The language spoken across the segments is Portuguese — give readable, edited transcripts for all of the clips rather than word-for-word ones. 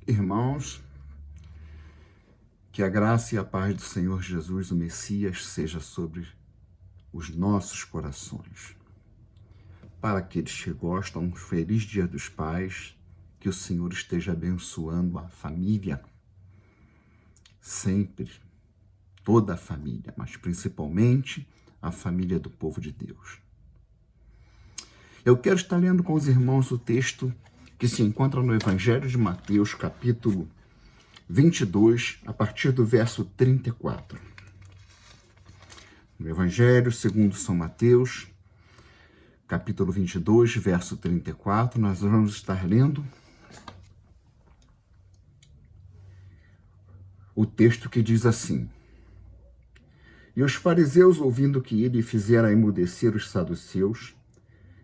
Irmãos, que a graça e a paz do Senhor Jesus, o Messias, seja sobre os nossos corações. Para aqueles que gostam, um feliz Dia dos Pais, que o Senhor esteja abençoando a família, sempre, toda a família, mas principalmente a família do povo de Deus. Eu quero estar lendo com os irmãos o texto que se encontra no Evangelho de Mateus, capítulo 22, a partir do verso 34. No Evangelho segundo São Mateus, capítulo 22, verso 34, nós vamos estar lendo o texto que diz assim: E os fariseus, ouvindo que ele fizera emudecer os saduceus,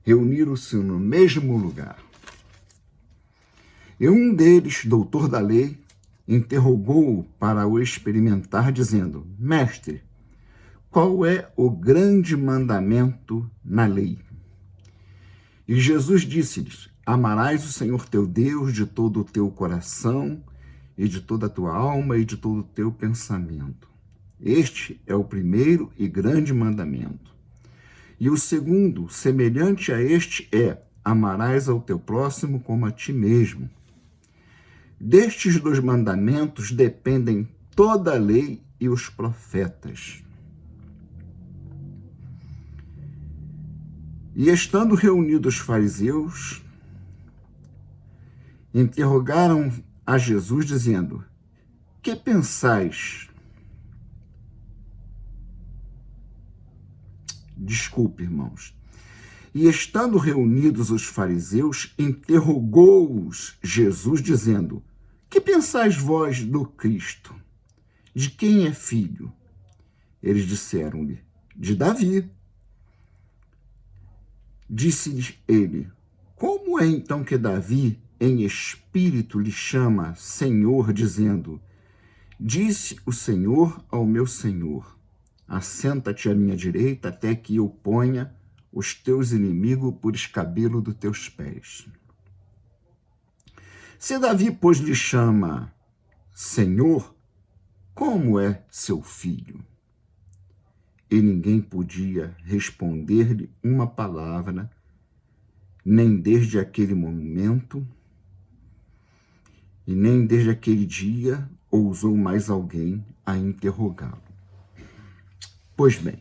reuniram-se no mesmo lugar. E um deles, doutor da lei, interrogou-o para o experimentar, dizendo: Mestre, qual é o grande mandamento na lei? E Jesus disse-lhes: Amarás o Senhor teu Deus de todo o teu coração, e de toda a tua alma, e de todo o teu pensamento. Este é o primeiro e grande mandamento. E o segundo, semelhante a este, é: amarás ao teu próximo como a ti mesmo. Destes dois mandamentos dependem toda a lei e os profetas. E estando reunidos os fariseus, interrogaram a Jesus, dizendo: Que pensais? Desculpe, irmãos. E estando reunidos os fariseus, interrogou-os Jesus, dizendo: Que pensais vós do Cristo? De quem é filho? Eles disseram-lhe: De Davi. Disse-lhes ele: Como é então que Davi, em espírito, lhe chama Senhor, dizendo: Disse o Senhor ao meu Senhor: Assenta-te à minha direita, até que eu ponha os teus inimigos por escabelo dos teus pés. Se Davi, pois, lhe chama Senhor, como é seu filho? E ninguém podia responder-lhe uma palavra, nem desde aquele momento, e nem desde aquele dia ousou mais alguém a interrogá-lo. Pois bem,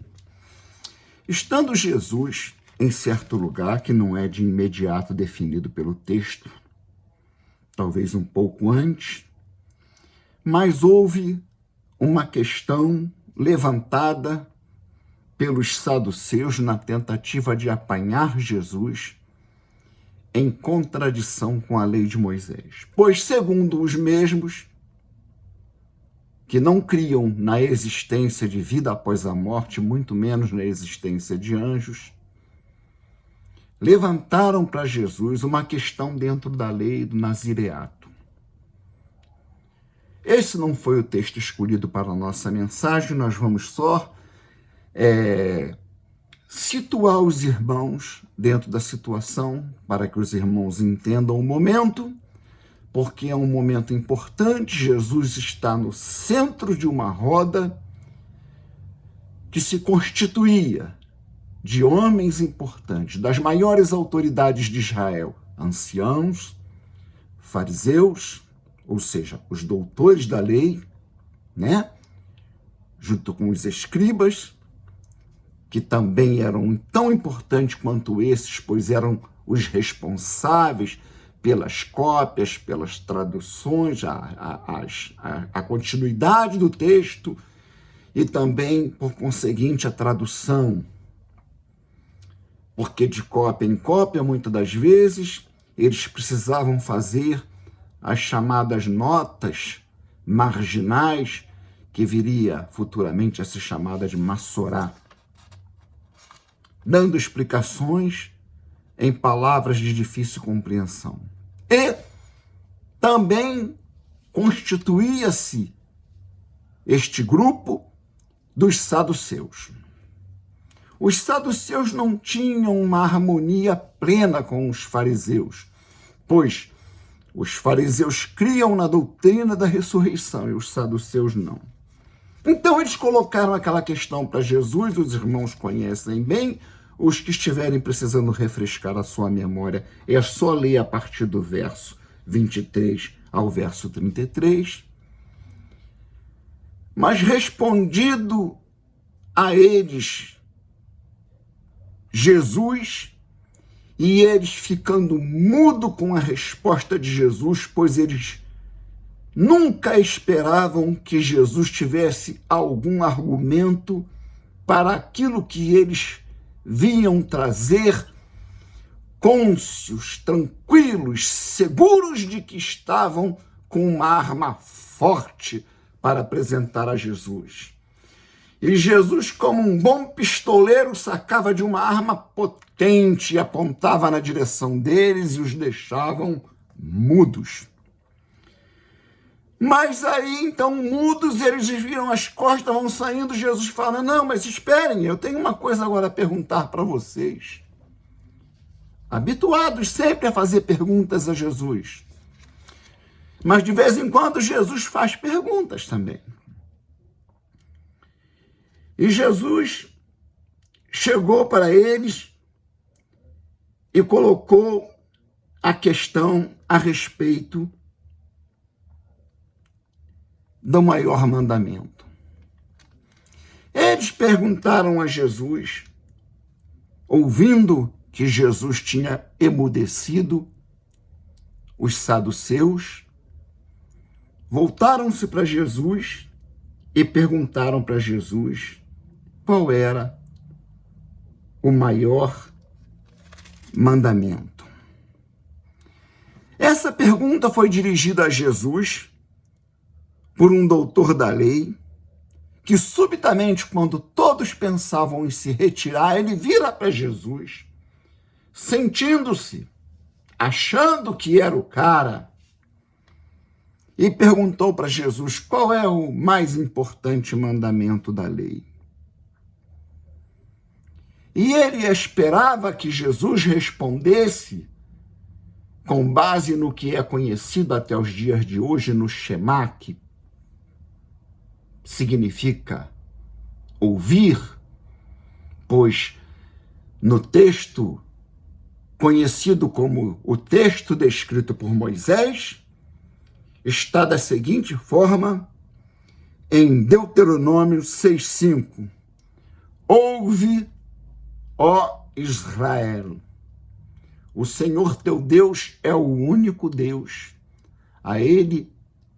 estando Jesus em certo lugar que não é de imediato definido pelo texto, talvez um pouco antes, mas houve uma questão levantada pelos saduceus na tentativa de apanhar Jesus em contradição com a lei de Moisés. Pois, segundo os mesmos, que não criam na existência de vida após a morte, muito menos na existência de anjos, levantaram para Jesus uma questão dentro da lei do nazireato. Esse não foi o texto escolhido para a nossa mensagem, nós vamos só situar os irmãos dentro da situação, para que os irmãos entendam o momento, porque é um momento importante. Jesus está no centro de uma roda que se constituía de homens importantes, das maiores autoridades de Israel, anciãos, fariseus, ou seja, os doutores da lei, né? Junto com os escribas, que também eram tão importantes quanto esses, pois eram os responsáveis pelas cópias, pelas traduções, a continuidade do texto e também, por conseguinte, a tradução. Porque de cópia em cópia, muitas das vezes, eles precisavam fazer as chamadas notas marginais, que viria futuramente a ser chamada de Massorá, dando explicações em palavras de difícil compreensão. E também constituía-se este grupo dos saduceus. Os saduceus não tinham uma harmonia plena com os fariseus, pois Os fariseus criam na doutrina da ressurreição e os saduceus não. Então eles colocaram aquela questão para Jesus, os irmãos conhecem bem, os que estiverem precisando refrescar a sua memória, é só ler a partir do verso 23 ao verso 33. Mas respondido a eles, Jesus, e eles ficando mudo com a resposta de Jesus, pois eles nunca esperavam que Jesus tivesse algum argumento para aquilo que eles vinham trazer, cônscios, tranquilos, seguros de que estavam com uma arma forte para apresentar a Jesus. E Jesus, como um bom pistoleiro, sacava de uma arma potente e apontava na direção deles e os deixavam mudos. Mas aí, então, mudos, eles viram as costas, vão saindo, Jesus fala, não, mas esperem, eu tenho uma coisa agora a perguntar para vocês. Habituados sempre a fazer perguntas a Jesus. Mas de vez em quando Jesus faz perguntas também. E Jesus chegou para eles e colocou a questão a respeito do maior mandamento. Eles perguntaram a Jesus, ouvindo que Jesus tinha emudecido os saduceus, voltaram-se para Jesus e perguntaram para Jesus qual era o maior mandamento. Essa pergunta foi dirigida a Jesus por um doutor da lei, que subitamente, quando todos pensavam em se retirar, ele vira para Jesus, sentindo-se, achando que era o cara, e perguntou para Jesus qual é o mais importante mandamento da lei. E ele esperava que Jesus respondesse com base no que é conhecido até os dias de hoje no Shema, que significa ouvir, pois no texto conhecido como o texto descrito por Moisés, está da seguinte forma em Deuteronômio 6,5. Ouve, ó Israel, o Senhor teu Deus é o único Deus. A Ele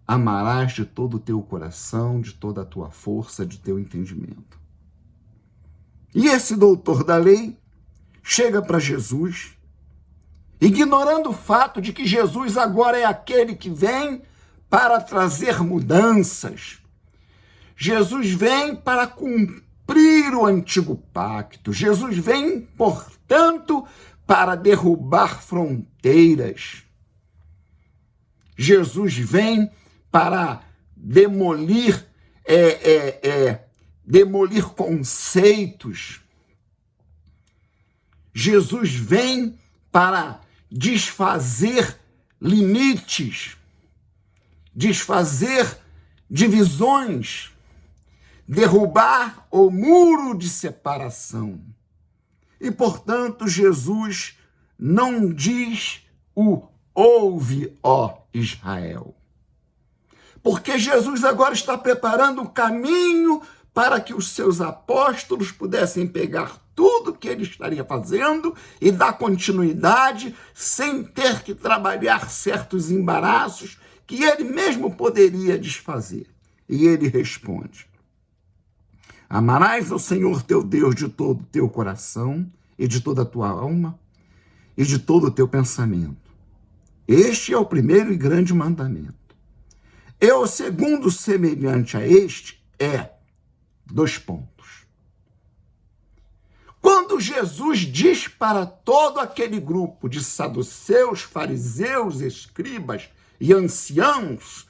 amarás de todo o teu coração, de toda a tua força, de teu entendimento. E esse doutor da lei chega para Jesus, ignorando o fato de que Jesus agora é aquele que vem para trazer mudanças. Jesus vem para cumprir o antigo pacto. Jesus vem, portanto, para derrubar fronteiras. Jesus vem para demolir conceitos. Jesus vem para desfazer limites, desfazer divisões, derrubar o muro de separação. E, portanto, Jesus não diz o ouve, ó Israel. Porque Jesus agora está preparando o caminho para que os seus apóstolos pudessem pegar tudo que ele estaria fazendo e dar continuidade sem ter que trabalhar certos embaraços que ele mesmo poderia desfazer. E ele responde: amarás ao Senhor teu Deus de todo o teu coração e de toda a tua alma e de todo o teu pensamento. Este é o primeiro e grande mandamento. E o segundo, semelhante a este, é 2 pontos. Quando Jesus diz para todo aquele grupo de saduceus, fariseus, escribas e anciãos,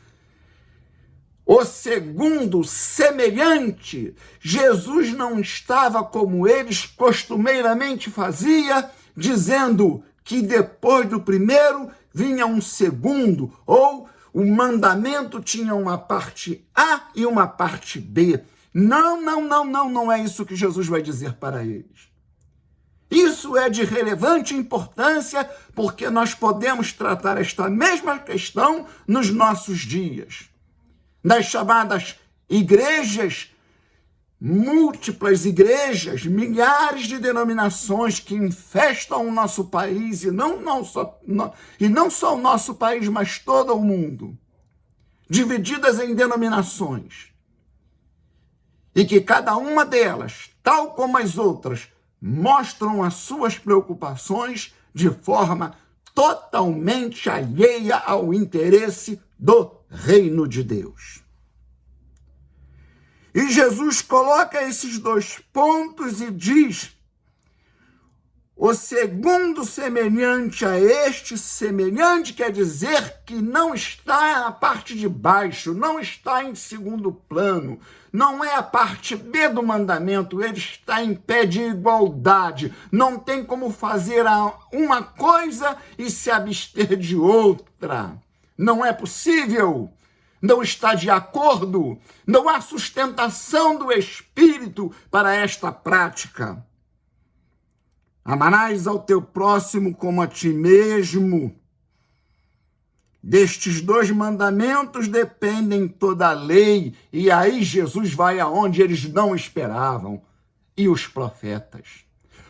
o segundo, semelhante, Jesus não estava como eles costumeiramente fazia, dizendo que depois do primeiro vinha um segundo, ou o mandamento tinha uma parte A e uma parte B. Não é isso que Jesus vai dizer para eles. Isso é de relevante importância, porque nós podemos tratar esta mesma questão nos nossos dias. Nas chamadas igrejas, múltiplas igrejas, milhares de denominações que infestam o nosso país, e não só o nosso país, mas todo o mundo, divididas em denominações, e que cada uma delas, tal como as outras, mostram as suas preocupações de forma totalmente alheia ao interesse do reino de Deus. E Jesus coloca esses dois pontos e diz: o segundo semelhante a este, semelhante quer dizer que não está na parte de baixo, não está em segundo plano, não é a parte B do mandamento, ele está em pé de igualdade, não tem como fazer uma coisa e se abster de outra. Não é possível, não está de acordo, não há sustentação do Espírito para esta prática. Amarás ao teu próximo como a ti mesmo. Destes dois mandamentos dependem toda a lei, e aí Jesus vai aonde eles não esperavam, e os profetas.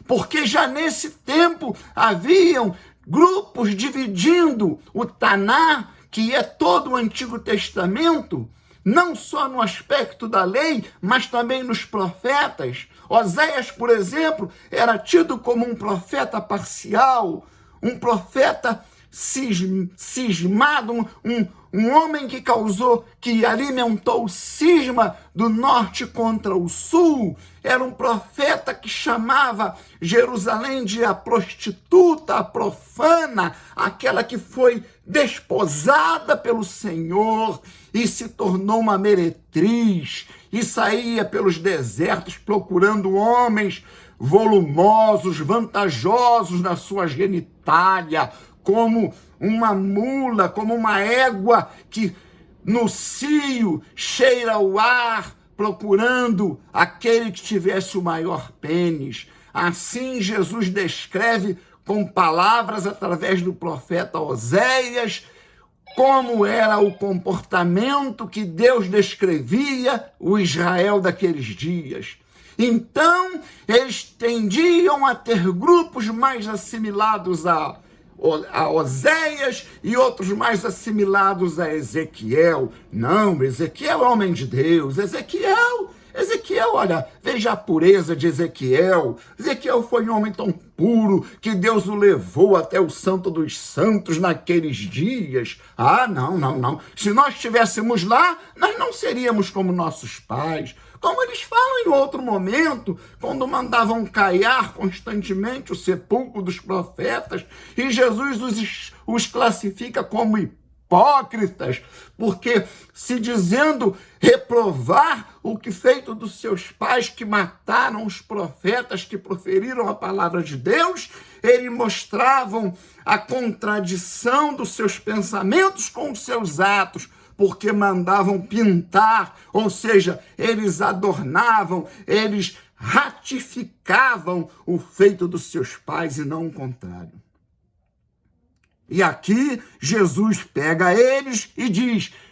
Porque já nesse tempo haviam grupos dividindo o Taná, que é todo o Antigo Testamento, não só no aspecto da lei, mas também nos profetas. Oséias, por exemplo, era tido como um profeta parcial, um profeta cismado, um homem que alimentou o cisma do norte contra o sul. Era um profeta que chamava Jerusalém de a prostituta, a profana, aquela que foi desposada pelo Senhor e se tornou uma meretriz e saía pelos desertos procurando homens volumosos, vantajosos na sua genitália, como uma mula, como uma égua que no cio cheira o ar, procurando aquele que tivesse o maior pênis. Assim Jesus descreve com palavras através do profeta Oséias como era o comportamento que Deus descrevia o Israel daqueles dias. Então, eles tendiam a ter grupos mais assimilados a Oséias e outros mais assimilados a Ezequiel. Não, Ezequiel é homem de Deus. Ezequiel, olha, veja a pureza de Ezequiel. Ezequiel foi um homem tão puro que Deus o levou até o Santo dos Santos naqueles dias. Ah, não. Se nós estivéssemos lá, nós não seríamos como nossos pais. Como eles falam em outro momento, quando mandavam caiar constantemente o sepulcro dos profetas, e Jesus os classifica como hipócritas, porque se dizendo reprovar o que feito dos seus pais que mataram os profetas que proferiram a palavra de Deus, eles mostravam a contradição dos seus pensamentos com os seus atos, porque mandavam pintar, ou seja, eles adornavam, eles ratificavam o feito dos seus pais e não o contrário. E aqui Jesus pega eles e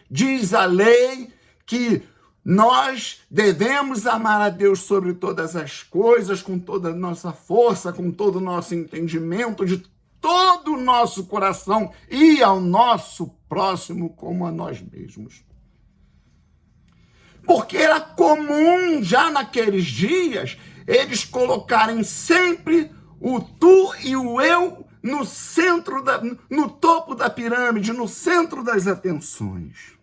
diz a lei que nós devemos amar a Deus sobre todas as coisas, com toda a nossa força, com todo o nosso entendimento, de todo o nosso coração e ao nosso próximo como a nós mesmos. Porque era comum já naqueles dias eles colocarem sempre o tu e o eu no topo da pirâmide, no centro das atenções.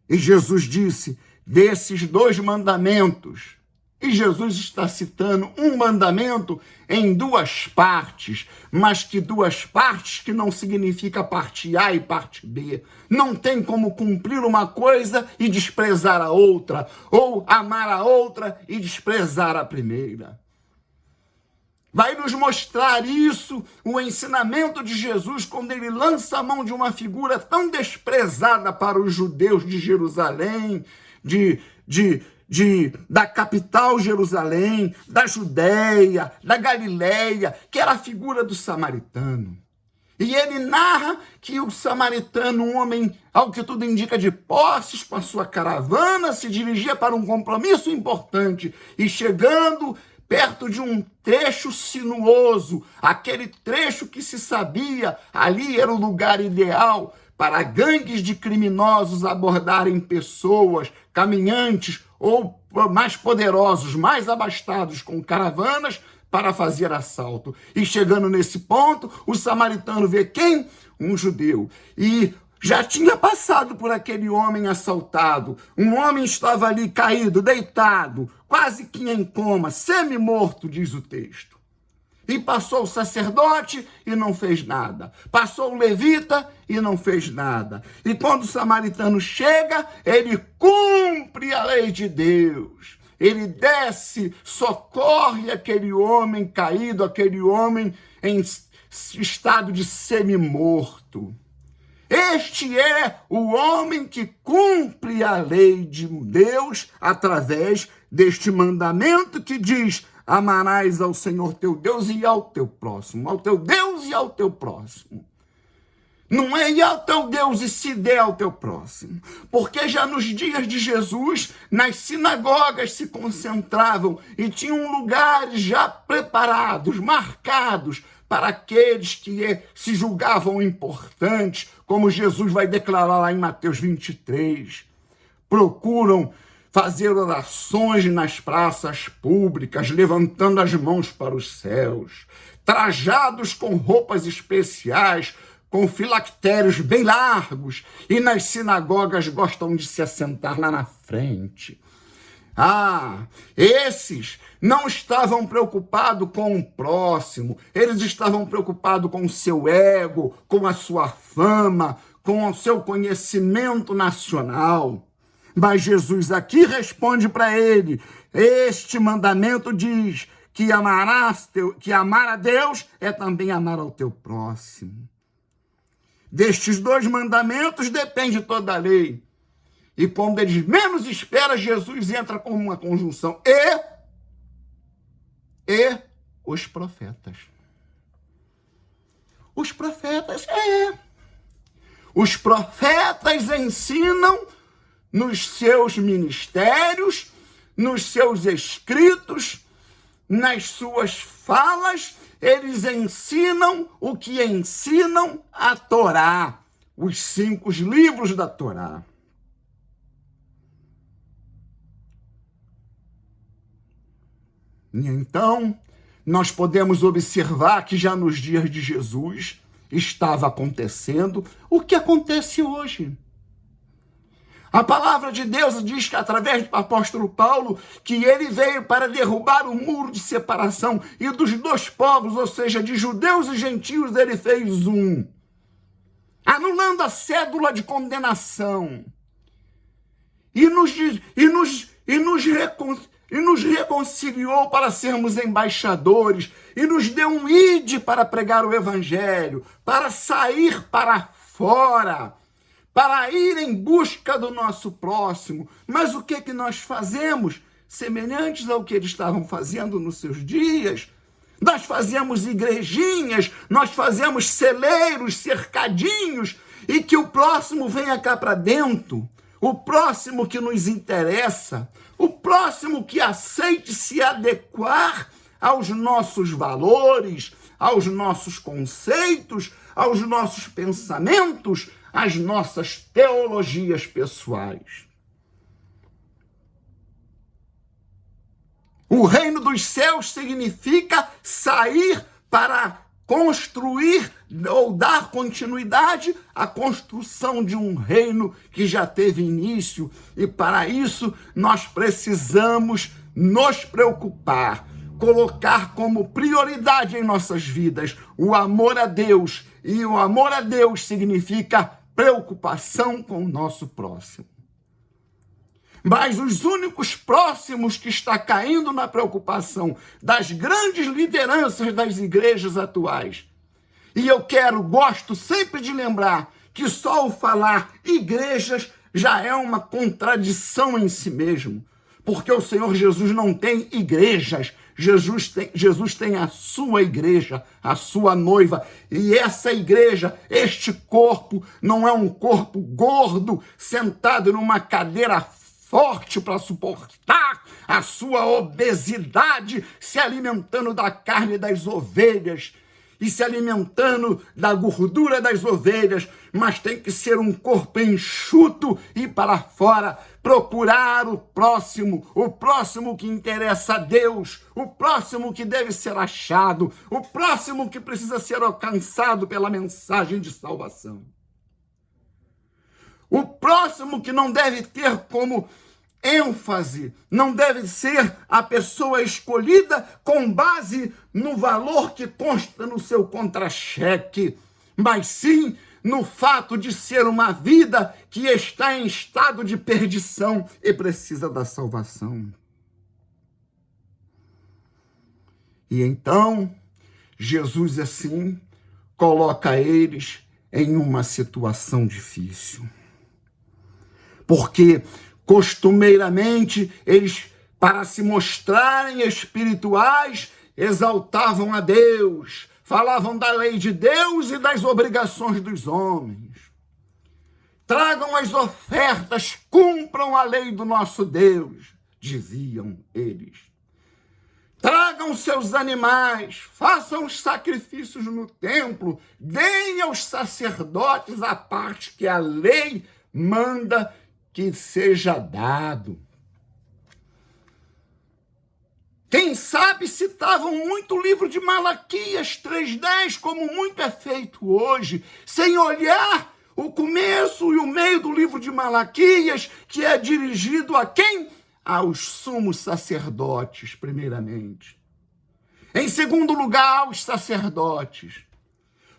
E Jesus disse, desses dois mandamentos, e Jesus está citando um mandamento em duas partes, mas que duas partes que não significa parte A e parte B. Não tem como cumprir uma coisa e desprezar a outra, ou amar a outra e desprezar a primeira. Vai nos mostrar isso, o ensinamento de Jesus, quando ele lança a mão de uma figura tão desprezada para os judeus de Jerusalém, da capital Jerusalém, da Judéia, da Galileia, que era a figura do samaritano. E ele narra que o samaritano, um homem, ao que tudo indica, de posses, com a sua caravana, se dirigia para um compromisso importante. E chegando perto de um trecho sinuoso, aquele trecho que se sabia, ali era o lugar ideal para gangues de criminosos abordarem pessoas, caminhantes ou mais poderosos, mais abastados com caravanas, para fazer assalto. E chegando nesse ponto, o samaritano vê quem? Um judeu. E já tinha passado por aquele homem assaltado. Um homem estava ali caído, deitado, quase que em coma, semi-morto, diz o texto. E passou o sacerdote e não fez nada. Passou o levita e não fez nada. E quando o samaritano chega, ele cumpre a lei de Deus. Ele desce, socorre aquele homem caído, aquele homem em estado de semi-morto. Este é o homem que cumpre a lei de Deus através deste mandamento que diz: amarás ao Senhor teu Deus e ao teu próximo. Ao teu Deus e ao teu próximo. Não é ir ao teu Deus e se der ao teu próximo. Porque já nos dias de Jesus, nas sinagogas se concentravam e tinham lugares já preparados, marcados, para aqueles que se julgavam importantes, como Jesus vai declarar lá em Mateus 23. Procuram fazer orações nas praças públicas, levantando as mãos para os céus, trajados com roupas especiais, com filactérios bem largos, e nas sinagogas gostam de se assentar lá na frente. Esses não estavam preocupados com o próximo, eles estavam preocupados com o seu ego, com a sua fama, com o seu conhecimento nacional. Mas Jesus aqui responde para ele: este mandamento diz que amar a Deus é também amar ao teu próximo. Destes dois mandamentos depende toda a lei. E quando eles menos esperam, Jesus entra com uma conjunção. E os profetas. Os profetas, Os profetas ensinam nos seus ministérios, nos seus escritos, nas suas falas, eles ensinam o que ensinam a Torá, os 5 livros da Torá. E então, nós podemos observar que já nos dias de Jesus estava acontecendo o que acontece hoje. A palavra de Deus diz que, através do apóstolo Paulo, que ele veio para derrubar o muro de separação e dos dois povos, ou seja, de judeus e gentios, ele fez um, anulando a cédula de condenação e nos reconciliou para sermos embaixadores e nos deu um ide para pregar o evangelho, para sair para fora, para ir em busca do nosso próximo. Mas o que nós fazemos? Semelhantes ao que eles estavam fazendo nos seus dias. Nós fazemos igrejinhas, nós fazemos celeiros, cercadinhos, e que o próximo venha cá para dentro. O próximo que nos interessa, o próximo que aceite se adequar aos nossos valores, aos nossos conceitos, aos nossos pensamentos, às nossas teologias pessoais. O reino dos céus significa sair para construir ou dar continuidade à construção de um reino que já teve início. E para isso nós precisamos nos preocupar, colocar como prioridade em nossas vidas o amor a Deus. E o amor a Deus significa preocupação com o nosso próximo. Mas os únicos próximos que está caindo na preocupação das grandes lideranças das igrejas atuais. E eu gosto sempre de lembrar que só o falar igrejas já é uma contradição em si mesmo. Porque o Senhor Jesus não tem igrejas, Jesus tem a sua igreja, a sua noiva. E essa igreja, este corpo, não é um corpo gordo, sentado numa cadeira forte para suportar a sua obesidade, se alimentando da carne das ovelhas e se alimentando da gordura das ovelhas, mas tem que ser um corpo enxuto e para fora, procurar o próximo que interessa a Deus, o próximo que deve ser achado, o próximo que precisa ser alcançado pela mensagem de salvação. O próximo que não deve ter como ênfase, não deve ser a pessoa escolhida com base no valor que consta no seu contra-cheque, mas sim no fato de ser uma vida que está em estado de perdição e precisa da salvação. E então, Jesus assim coloca eles em uma situação difícil. Porque costumeiramente, eles, para se mostrarem espirituais, exaltavam a Deus, falavam da lei de Deus e das obrigações dos homens. Tragam as ofertas, cumpram a lei do nosso Deus, diziam eles. Tragam seus animais, façam os sacrifícios no templo, deem aos sacerdotes a parte que a lei manda que seja dado. Quem sabe citavam muito o livro de Malaquias 3:10, como muito é feito hoje, sem olhar o começo e o meio do livro de Malaquias, que é dirigido a quem? Aos sumos sacerdotes, primeiramente. Em segundo lugar, aos sacerdotes,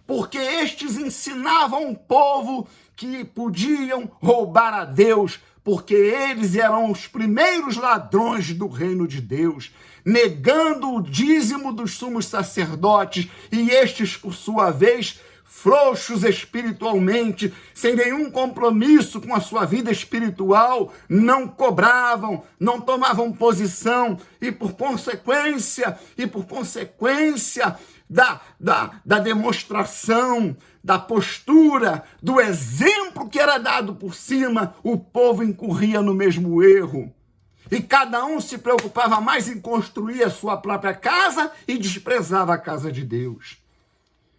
porque estes ensinavam o povo que podiam roubar a Deus, porque eles eram os primeiros ladrões do reino de Deus, negando o dízimo dos sumos sacerdotes, e estes, por sua vez, frouxos espiritualmente, sem nenhum compromisso com a sua vida espiritual, não cobravam, não tomavam posição, e por consequência da demonstração, da postura, do exemplo que era dado por cima, o povo incorria no mesmo erro. E cada um se preocupava mais em construir a sua própria casa e desprezava a casa de Deus.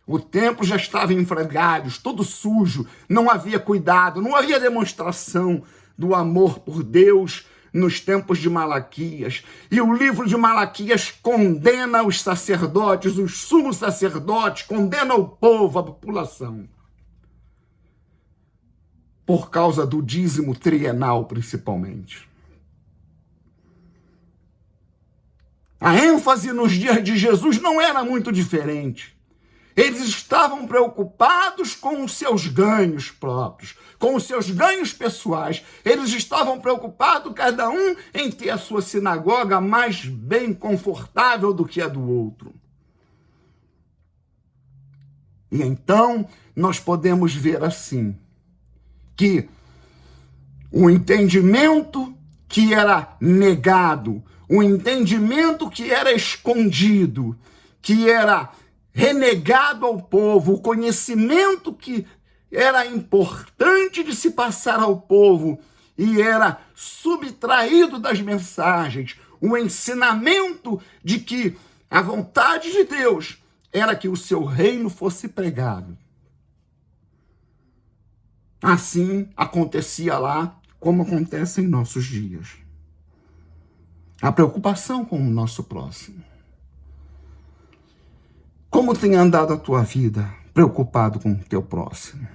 O templo já estava em frangalhos, todo sujo, não havia cuidado, não havia demonstração do amor por Deus nos tempos de Malaquias. E o livro de Malaquias condena os sacerdotes, os sumos sacerdotes, condena o povo, a população, por causa do dízimo trienal, principalmente. A ênfase nos dias de Jesus não era muito diferente. Eles estavam preocupados com os seus ganhos próprios, com os seus ganhos pessoais. Eles estavam preocupados, cada um, em ter a sua sinagoga mais bem confortável do que a do outro. E então, nós podemos ver assim, que o entendimento que era negado, o entendimento que era escondido, que era renegado ao povo, o conhecimento que era importante de se passar ao povo e era subtraído das mensagens, o ensinamento de que a vontade de Deus era que o seu reino fosse pregado. Assim acontecia lá, como acontece em nossos dias. A preocupação com o nosso próximo. Como tem andado a tua vida preocupado com o teu próximo?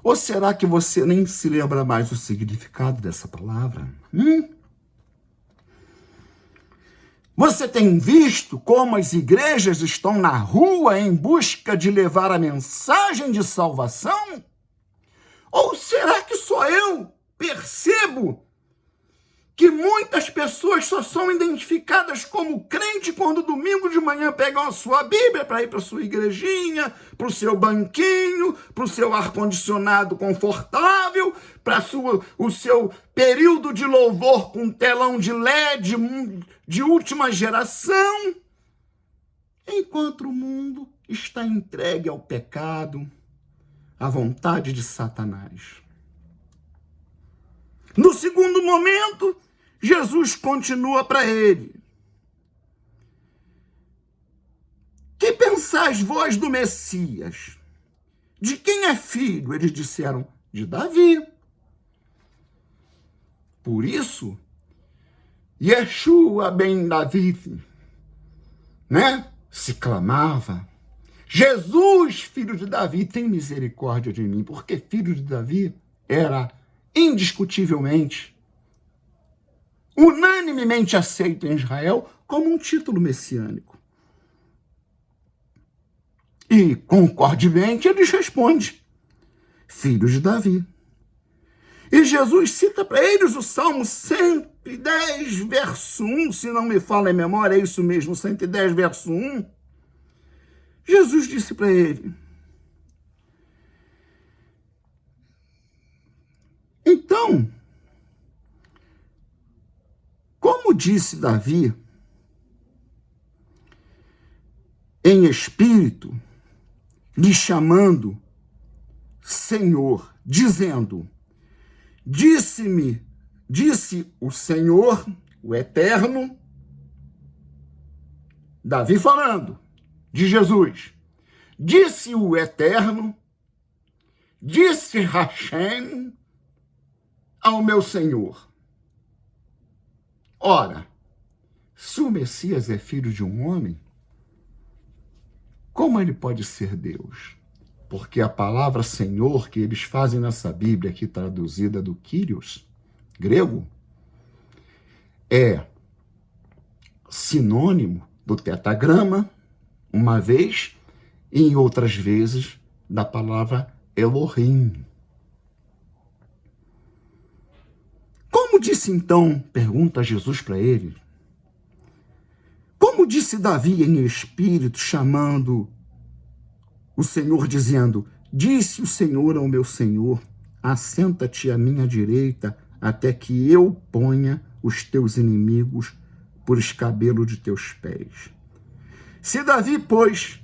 Ou será que você nem se lembra mais do significado dessa palavra? Você tem visto como as igrejas estão na rua em busca de levar a mensagem de salvação? Ou será que só eu percebo que muitas pessoas só são identificadas como crente quando domingo de manhã pegam a sua Bíblia para ir para a sua igrejinha, para o seu banquinho, para o seu ar-condicionado confortável, para o seu período de louvor com telão de LED de última geração, enquanto o mundo está entregue ao pecado, à vontade de Satanás. No segundo momento, Jesus continua para ele: que pensais vós do Messias? De quem é filho? Eles disseram: de Davi. Por isso, Yeshua ben David, se clamava: Jesus, filho de Davi, tem misericórdia de mim, porque filho de Davi era indiscutivelmente, unanimemente aceito em Israel como um título messiânico. E, concordemente, eles respondem: filho de Davi. E Jesus cita para eles o Salmo 110, verso 1, se não me falha a memória, é isso mesmo, 110, verso 1. Jesus disse para ele: então, como disse Davi, em espírito, lhe chamando Senhor, dizendo: disse o Senhor, o Eterno, Davi falando de Jesus, disse o Eterno, disse Hashem ao meu Senhor. Ora, se o Messias é filho de um homem, como ele pode ser Deus? Porque a palavra Senhor que eles fazem nessa Bíblia aqui traduzida do Kyrios, grego, é sinônimo do tetagrama, uma vez, e em outras vezes da palavra Elohim. Como disse então, pergunta Jesus para ele, como disse Davi em espírito, chamando o Senhor, dizendo: disse o Senhor ao meu Senhor, assenta-te à minha direita, até que eu ponha os teus inimigos por escabelo de teus pés. Se Davi, pois,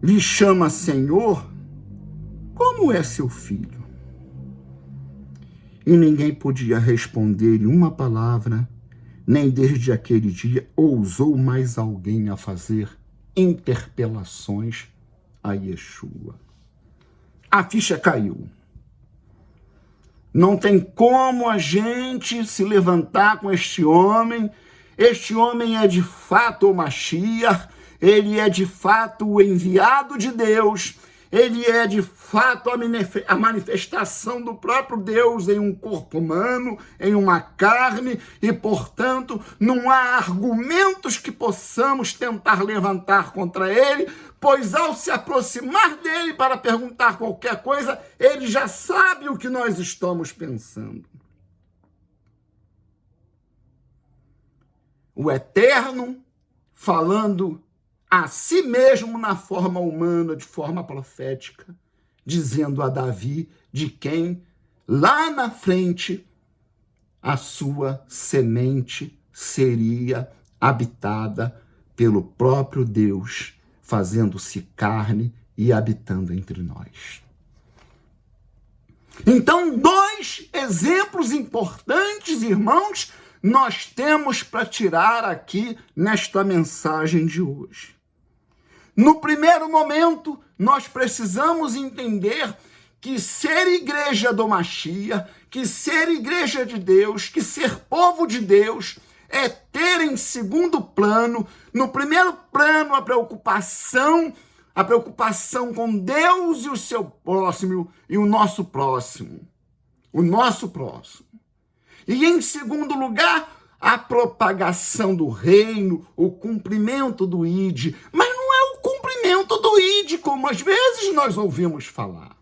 lhe chama Senhor, como é seu filho? E ninguém podia responder-lhe uma palavra, nem desde aquele dia ousou mais alguém a fazer interpelações a Yeshua. A ficha caiu. Não tem como a gente se levantar com este homem. Este homem é de fato o Mashiach, ele é de fato o enviado de Deus, ele é de fato a manifestação do próprio Deus em um corpo humano, em uma carne, e, portanto, não há argumentos que possamos tentar levantar contra ele, pois ao se aproximar dele para perguntar qualquer coisa, ele já sabe o que nós estamos pensando. O Eterno falando a si mesmo na forma humana, de forma profética, dizendo a Davi de quem, lá na frente, a sua semente seria habitada pelo próprio Deus, fazendo-se carne e habitando entre nós. Então, dois exemplos importantes, irmãos, nós temos para tirar aqui nesta mensagem de hoje. No primeiro momento, nós precisamos entender que ser igreja do Mashiach, que ser igreja de Deus, que ser povo de Deus, é ter em segundo plano, no primeiro plano, a preocupação com Deus e o seu próximo, e o nosso próximo. O nosso próximo. E em segundo lugar, a propagação do reino, o cumprimento do ID. Mas não é o cumprimento do ID, como às vezes nós ouvimos falar.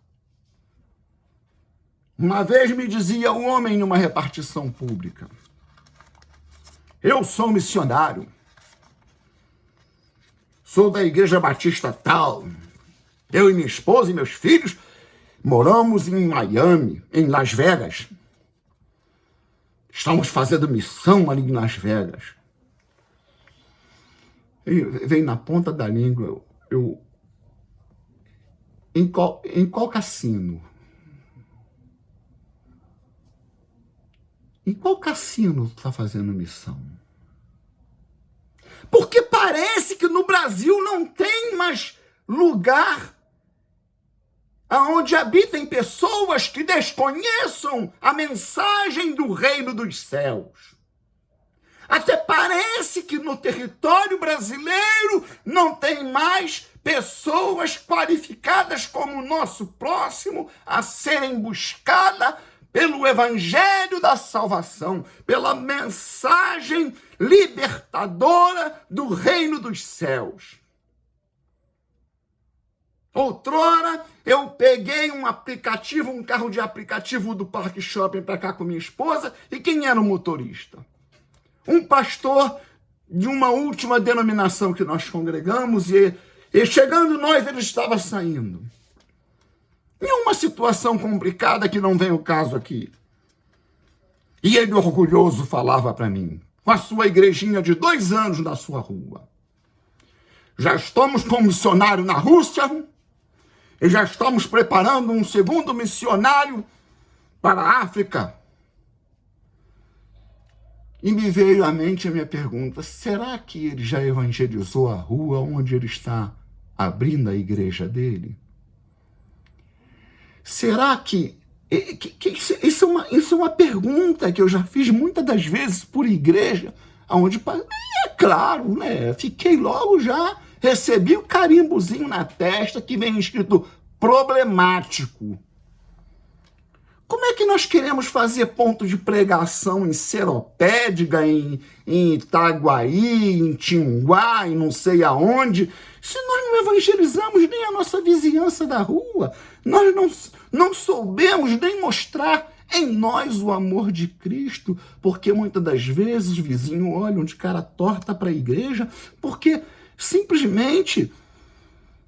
Uma vez me dizia um homem numa repartição pública: Eu sou missionário. Sou da Igreja Batista tal. Eu e minha esposa e meus filhos moramos em Miami, em Las Vegas. Estamos fazendo missão ali em Las Vegas. E vem na ponta da língua, em qual cassino? Em qual cassino tu está fazendo missão? Porque parece que no Brasil não tem mais lugar onde habitem pessoas que desconheçam a mensagem do reino dos céus. Até parece que no território brasileiro não tem mais pessoas qualificadas como o nosso próximo a serem buscadas pelo evangelho da salvação, pela mensagem libertadora do reino dos céus. Outrora, eu peguei um aplicativo, um carro de aplicativo do Parque Shopping para cá com minha esposa, e quem era o motorista? Um pastor de uma última denominação que nós congregamos, e chegando nós, ele estava saindo. Em uma situação complicada que não vem o caso aqui. E ele, orgulhoso, falava para mim, com a sua igrejinha de 2 anos na sua rua. Já estamos com um missionário na Rússia, e já estamos preparando um segundo missionário para a África. E me veio à mente a minha pergunta, será que ele já evangelizou a rua onde ele está abrindo a igreja dele? Será que isso é uma pergunta que eu já fiz muitas das vezes por igreja, onde, é claro, né? Fiquei logo já, recebi o carimbozinho na testa que vem escrito problemático. Como é que nós queremos fazer ponto de pregação em Seropédiga, em Itaguaí, em Tinguá, em não sei aonde, se nós não evangelizamos nem a nossa vizinhança da rua? Nós não soubemos nem mostrar em nós o amor de Cristo, porque muitas das vezes vizinhos olham de cara torta para a igreja, porque simplesmente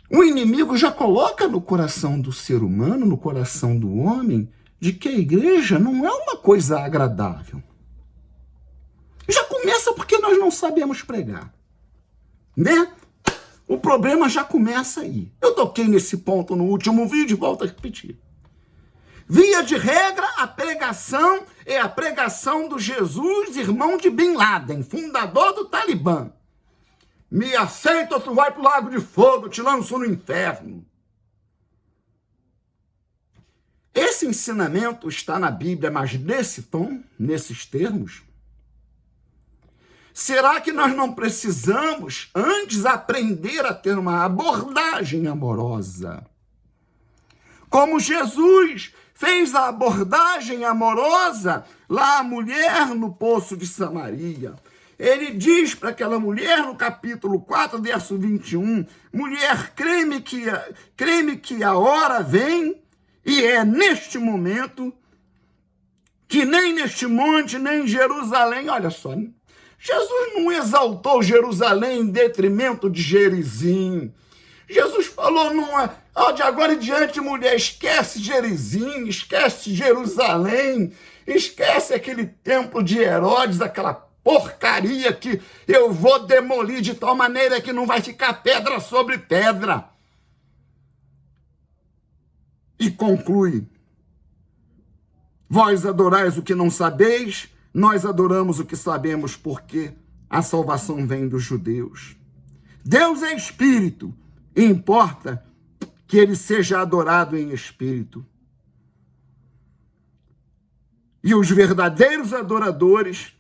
o inimigo já coloca no coração do ser humano, no coração do homem, de que a igreja não é uma coisa agradável. Já começa porque nós não sabemos pregar, né? O problema já começa aí. Eu toquei nesse ponto no último vídeo e volto a repetir. Via de regra, a pregação é a pregação do Jesus, irmão de Bin Laden, fundador do Talibã. Me aceita ou tu vai pro lago de fogo, te lanço no inferno. Esse ensinamento está na Bíblia, mas nesse tom, nesses termos? Será que nós não precisamos antes aprender a ter uma abordagem amorosa? Como Jesus fez a abordagem amorosa lá a mulher no poço de Samaria. Ele diz para aquela mulher no capítulo 4, verso 21, mulher, creme que a hora vem, e é neste momento que nem neste monte, nem em Jerusalém, olha só, Jesus não exaltou Jerusalém em detrimento de Gerizim. Jesus falou, de agora em diante, mulher, esquece Gerizim, esquece Jerusalém, esquece aquele templo de Herodes, aquela porcaria que eu vou demolir de tal maneira que não vai ficar pedra sobre pedra. E conclui, vós adorais o que não sabeis, nós adoramos o que sabemos, porque a salvação vem dos judeus. Deus é espírito, e importa que ele seja adorado em espírito. E os verdadeiros adoradores,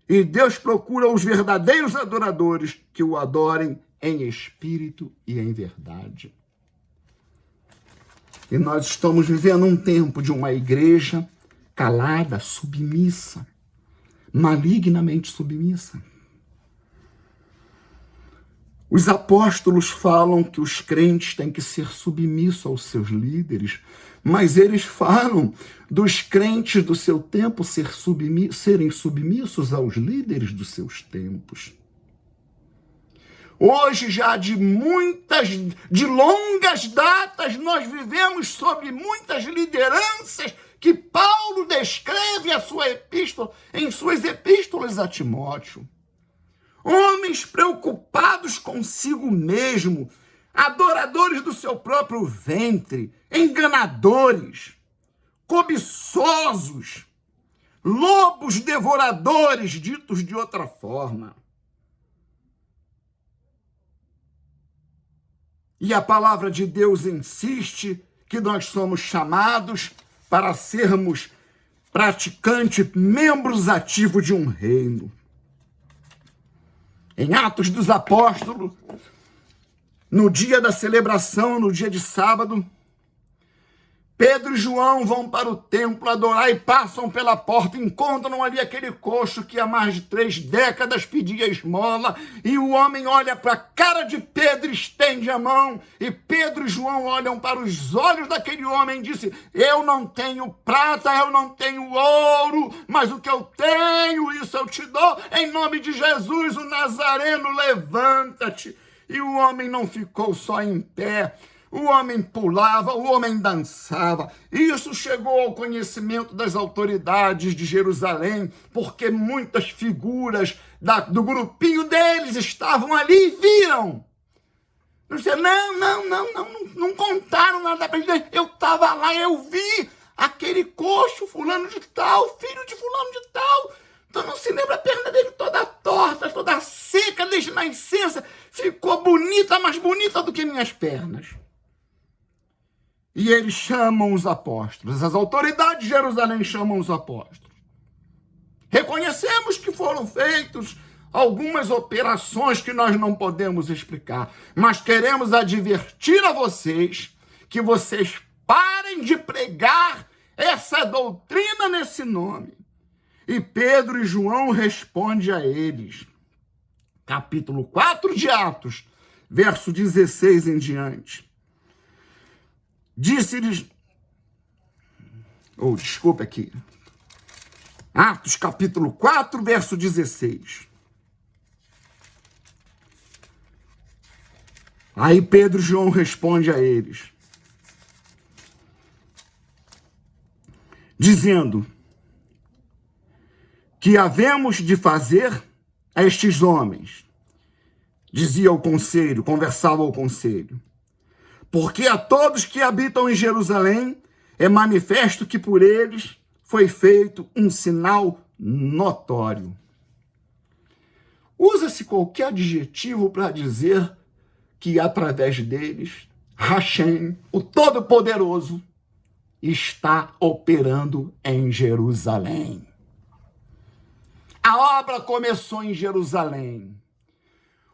e Deus procura os verdadeiros adoradores que o adorem em espírito e em verdade. E nós estamos vivendo um tempo de uma igreja calada, submissa, malignamente submissa. Os apóstolos falam que os crentes têm que ser submissos aos seus líderes, mas eles falam dos crentes do seu tempo serem submissos aos líderes dos seus tempos. Hoje, já de longas datas, nós vivemos sobre muitas lideranças que Paulo descreve em suas epístolas a Timóteo. Homens preocupados consigo mesmo, adoradores do seu próprio ventre, enganadores, cobiçosos, lobos devoradores, ditos de outra forma. E a palavra de Deus insiste que nós somos chamados para sermos praticantes, membros ativos de um reino. Em Atos dos Apóstolos, no dia da celebração, no dia de sábado, Pedro e João vão para o templo adorar e passam pela porta, encontram ali aquele coxo que há mais de 3 décadas pedia esmola, e o homem olha para a cara de Pedro, estende a mão, e Pedro e João olham para os olhos daquele homem e dizem: eu não tenho prata, eu não tenho ouro, mas o que eu tenho, isso eu te dou, em nome de Jesus, o Nazareno, levanta-te. E o homem não ficou só em pé, o homem pulava, o homem dançava. Isso chegou ao conhecimento das autoridades de Jerusalém, porque muitas figuras do grupinho deles estavam ali e viram. Não contaram nada para ele. Eu estava lá, eu vi aquele coxo, fulano de tal, filho de fulano de tal. Então não se lembra, a perna dele toda torta, toda seca desde nascença. Ficou bonita, mais bonita do que minhas pernas. E eles chamam os apóstolos. As autoridades de Jerusalém chamam os apóstolos. Reconhecemos que foram feitas algumas operações que nós não podemos explicar, mas queremos advertir a vocês que vocês parem de pregar essa doutrina nesse nome. E Pedro e João respondem a eles. Capítulo 4 de Atos, verso 16 em diante. Disse-lhes, desculpa aqui, Atos capítulo 4, verso 16. Aí Pedro e João respondem a eles, dizendo: que havemos de fazer a estes homens? Dizia o conselho, conversava o conselho. Porque a todos que habitam em Jerusalém é manifesto que por eles foi feito um sinal notório. Usa-se qualquer adjetivo para dizer que através deles, Hashem, o Todo-Poderoso, está operando em Jerusalém. A obra começou em Jerusalém.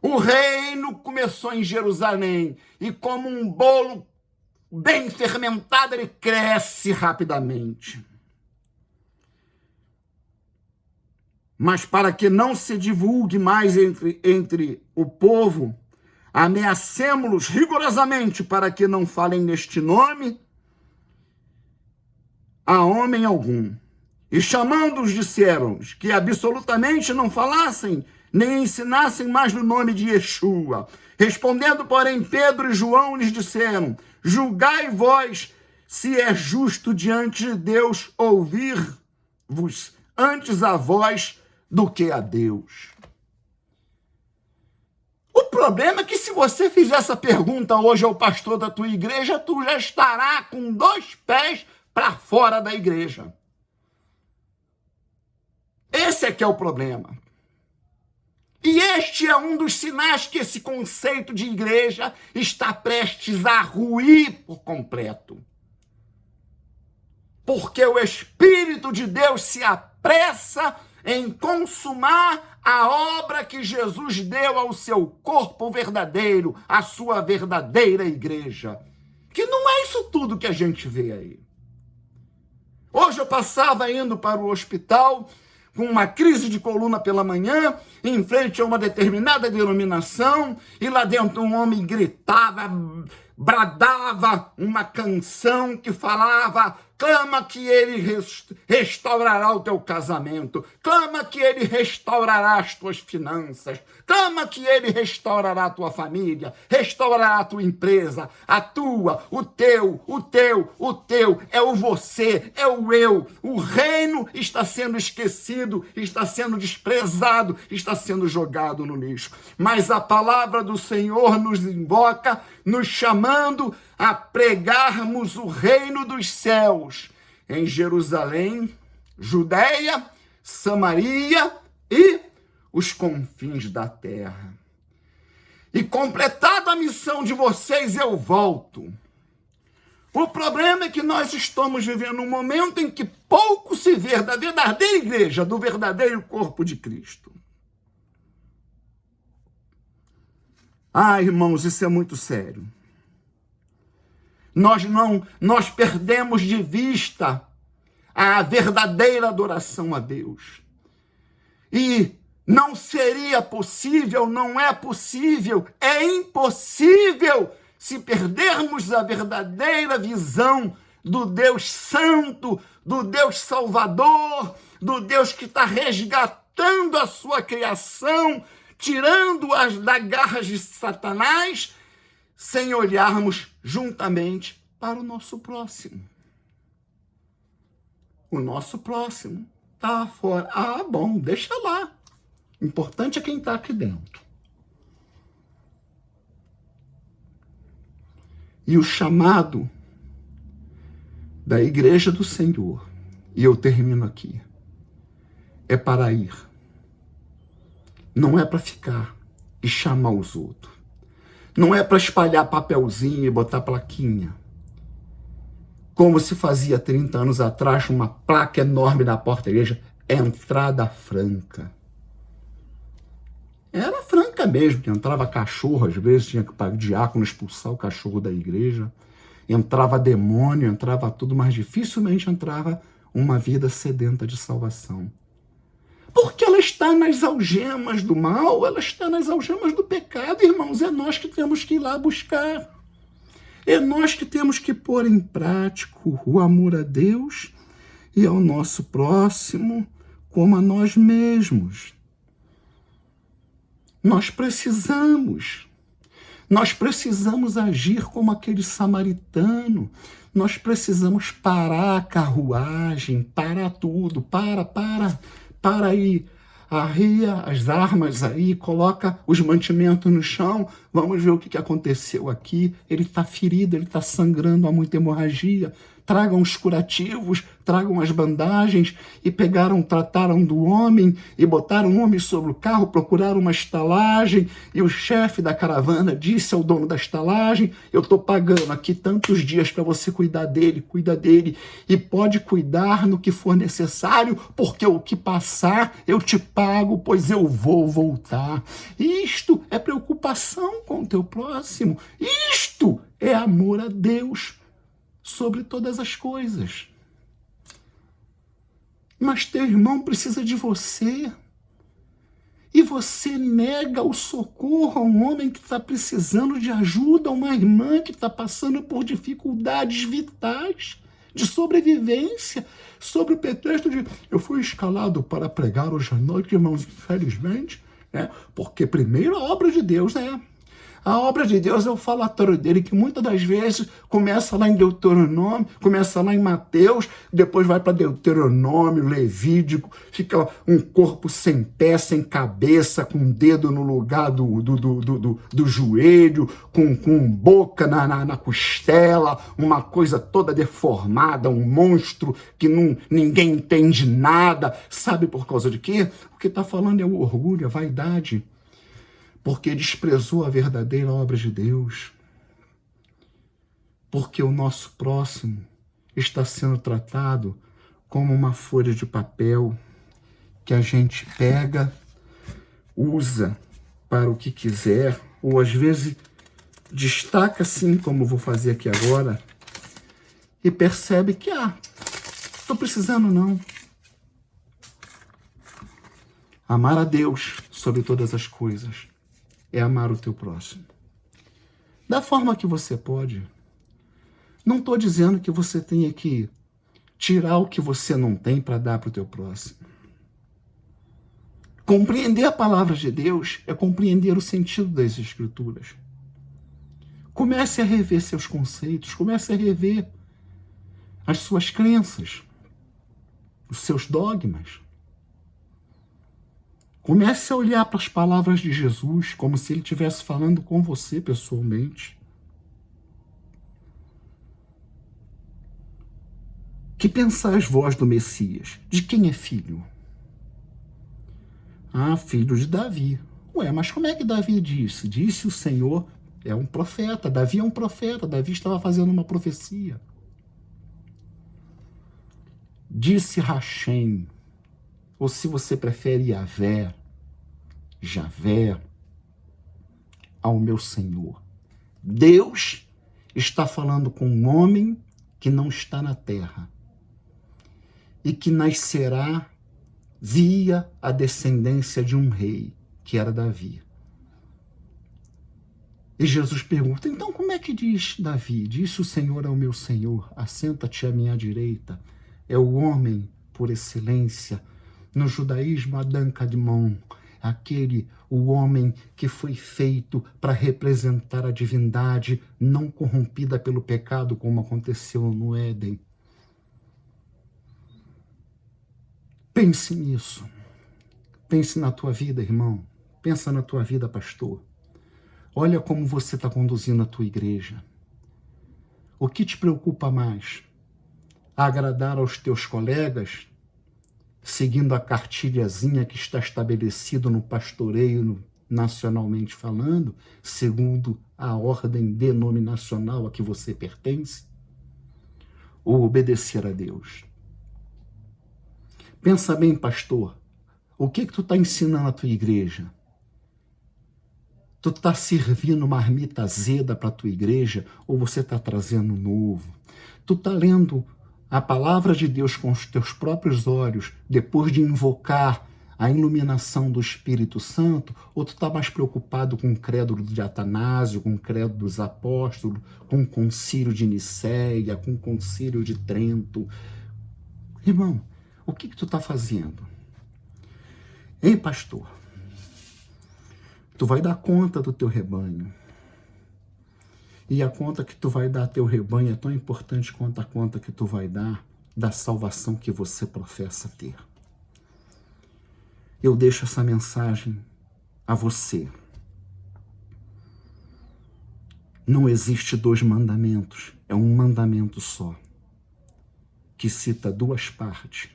O reino começou em Jerusalém e, como um bolo bem fermentado, ele cresce rapidamente. Mas para que não se divulgue mais entre o povo, ameacemos-los rigorosamente para que não falem neste nome a homem algum. E chamando-os, disseram que absolutamente não falassem nem ensinassem mais no nome de Yeshua. Respondendo, porém, Pedro e João lhes disseram: julgai vós se é justo diante de Deus ouvir-vos antes a vós do que a Deus. O problema é que se você fizer essa pergunta hoje ao pastor da tua igreja, tu já estará com 2 pés para fora da igreja. Esse é que é o problema. E este é um dos sinais que esse conceito de igreja está prestes a ruir por completo. Porque o Espírito de Deus se apressa em consumar a obra que Jesus deu ao seu corpo verdadeiro, à sua verdadeira igreja. Que não é isso tudo que a gente vê aí. Hoje eu passava indo para o hospital, com uma crise de coluna pela manhã, em frente a uma determinada denominação, e lá dentro um homem gritava, bradava uma canção que falava: clama que ele restaurará o teu casamento, clama que ele restaurará as tuas finanças, clama que ele restaurará a tua família, restaurará a tua empresa, a tua, o teu, é o você, é o eu. O reino está sendo esquecido, está sendo desprezado, está sendo jogado no lixo. Mas a palavra do Senhor nos invoca, nos chamando a pregarmos o reino dos céus em Jerusalém, Judeia, Samaria e os confins da terra. E completada a missão de vocês, eu volto. O problema é que nós estamos vivendo um momento em que pouco se vê da verdadeira igreja, do verdadeiro corpo de Cristo. Ah, irmãos, isso é muito sério. Nós perdemos de vista a verdadeira adoração a Deus. E não seria possível, não é possível, é impossível se perdermos a verdadeira visão do Deus Santo, do Deus Salvador, do Deus que está resgatando a sua criação, tirando-as das garras de Satanás, sem olharmos juntamente para o nosso próximo. O nosso próximo está fora. Ah, bom, deixa lá. O importante é quem está aqui dentro. E o chamado da igreja do Senhor, e eu termino aqui, é para ir. Não é para ficar e chamar os outros. Não é para espalhar papelzinho e botar plaquinha. Como se fazia 30 anos atrás, uma placa enorme na porta da igreja, entrada franca. Era franca mesmo, que entrava cachorro, às vezes tinha que o diácono expulsar o cachorro da igreja. Entrava demônio, entrava tudo, mas dificilmente entrava uma vida sedenta de salvação. Porque ela está nas algemas do mal, ela está nas algemas do pecado, irmãos. É nós que temos que ir lá buscar. É nós que temos que pôr em prática o amor a Deus e ao nosso próximo como a nós mesmos. Nós precisamos agir como aquele samaritano. Nós precisamos parar a carruagem, parar tudo, para aí, arria as armas aí, coloca os mantimentos no chão, vamos ver o que aconteceu aqui. Ele está ferido, ele está sangrando, há muita hemorragia. Tragam os curativos, tragam as bandagens, e trataram do homem, e botaram o homem sobre o carro, procuraram uma estalagem, e o chefe da caravana disse ao dono da estalagem: eu estou pagando aqui tantos dias para você cuida dele, e pode cuidar no que for necessário, porque o que passar eu te pago, pois eu vou voltar. Isto é preocupação com o teu próximo, isto é amor a Deus sobre todas as coisas. Mas teu irmão precisa de você. E você nega o socorro a um homem que está precisando de ajuda, a uma irmã que está passando por dificuldades vitais, de sobrevivência, sob o pretexto de eu fui escalado para pregar hoje à noite, irmãos, infelizmente, né? Porque primeiro a obra de Deus, né? A obra de Deus é o falatório dele, que muitas das vezes começa lá em Deuteronômio, começa lá em Mateus, depois vai para Deuteronômio, Levítico, fica um corpo sem pé, sem cabeça, com um dedo no lugar do joelho, com boca na costela, uma coisa toda deformada, um monstro que ninguém entende nada. Sabe por causa de quê? O que está falando é o orgulho, a vaidade. Porque desprezou a verdadeira obra de Deus. Porque o nosso próximo está sendo tratado como uma folha de papel que a gente pega, usa para o que quiser, ou às vezes destaca assim, como vou fazer aqui agora, e percebe que, estou precisando não. Amar a Deus sobre todas as coisas é amar o teu próximo. Da forma que você pode. Não estou dizendo que você tenha que tirar o que você não tem para dar para o teu próximo. Compreender a palavra de Deus é compreender o sentido das Escrituras. Comece a rever seus conceitos, comece a rever as suas crenças, os seus dogmas. Comece a olhar para as palavras de Jesus como se ele estivesse falando com você pessoalmente. Que pensais vós do Messias? De quem é filho? Ah, filho de Davi. Ué, mas como é que Davi disse? Disse o Senhor, é um profeta. Davi é um profeta. Davi estava fazendo uma profecia. Disse Rachem, ou se você prefere Javé, ao meu Senhor. Deus está falando com um homem que não está na terra e que nascerá via a descendência de um rei, que era Davi. E Jesus pergunta, então como é que diz Davi? Disse o Senhor ao meu Senhor, assenta-te à minha direita. É o homem, por excelência, no judaísmo, Adão Kadmon, o homem que foi feito para representar a divindade não corrompida pelo pecado, como aconteceu no Éden. Pense nisso. Pense na tua vida, irmão. Pensa na tua vida, pastor. Olha como você está conduzindo a tua igreja. O que te preocupa mais? Agradar aos teus colegas, seguindo a cartilhazinha que está estabelecido no pastoreio nacionalmente falando, segundo a ordem denominacional a que você pertence? Ou obedecer a Deus? Pensa bem, pastor, o que tu está ensinando à tua igreja? Tu está servindo marmita azeda para a tua igreja ou você está trazendo novo? Tu está lendo a palavra de Deus com os teus próprios olhos depois de invocar a iluminação do Espírito Santo, ou tu está mais preocupado com o credo de Atanásio, com o credo dos apóstolos, com o concílio de Nicéia, com o concílio de Trento? Irmão, o que tu está fazendo? Hein, pastor? Tu vai dar conta do teu rebanho. E a conta que tu vai dar ao teu rebanho é tão importante quanto a conta que tu vai dar da salvação que você professa ter. Eu deixo essa mensagem a você. Não existe 2 mandamentos, é um mandamento só, que cita 2 partes.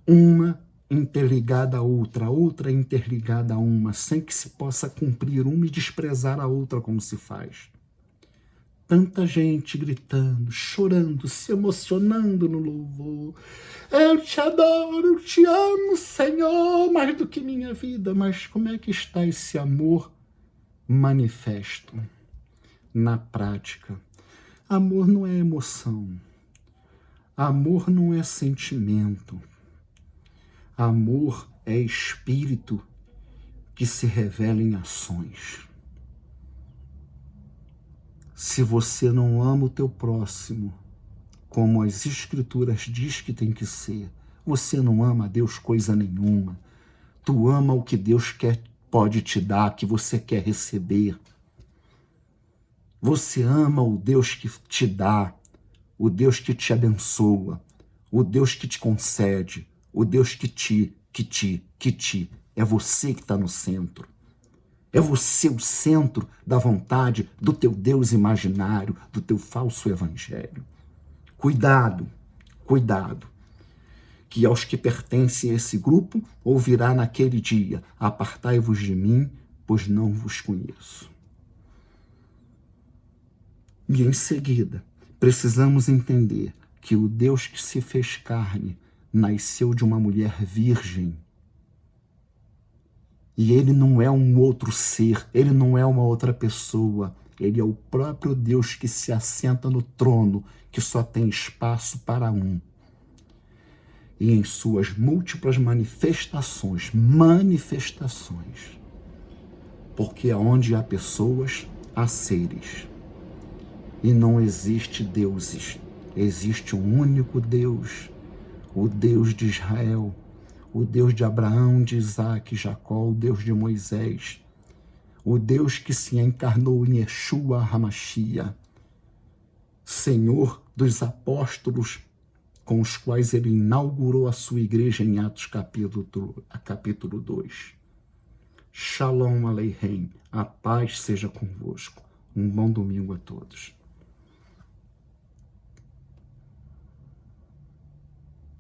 Uma interligada à outra interligada a uma, sem que se possa cumprir uma e desprezar a outra como se faz. Tanta gente gritando, chorando, se emocionando no louvor. Eu te adoro, eu te amo, Senhor, mais do que minha vida. Mas como é que está esse amor manifesto na prática? Amor não é emoção. Amor não é sentimento. Amor é espírito que se revela em ações. Se você não ama o teu próximo, como as Escrituras diz que tem que ser, você não ama a Deus coisa nenhuma. Tu ama o que Deus pode te dar, que você quer receber. Você ama o Deus que te dá, o Deus que te abençoa, o Deus que te concede, o Deus que te. É você que está no centro. É você o centro da vontade do teu Deus imaginário, do teu falso evangelho. Cuidado, cuidado, que aos que pertencem a esse grupo ouvirá naquele dia: apartai-vos de mim, pois não vos conheço. E em seguida, precisamos entender que o Deus que se fez carne nasceu de uma mulher virgem. E ele não é um outro ser, ele não é uma outra pessoa, ele é o próprio Deus que se assenta no trono, que só tem espaço para um. e em suas múltiplas manifestações, porque onde há pessoas, há seres, e não existe deuses, existe um único Deus, o Deus de Israel, o Deus de Abraão, de Isaac, Jacó, o Deus de Moisés, o Deus que se encarnou em Yeshua HaMashiach, Senhor dos apóstolos, com os quais ele inaugurou a sua igreja em Atos capítulo 2. Shalom Aleichem, a paz seja convosco. Um bom domingo a todos.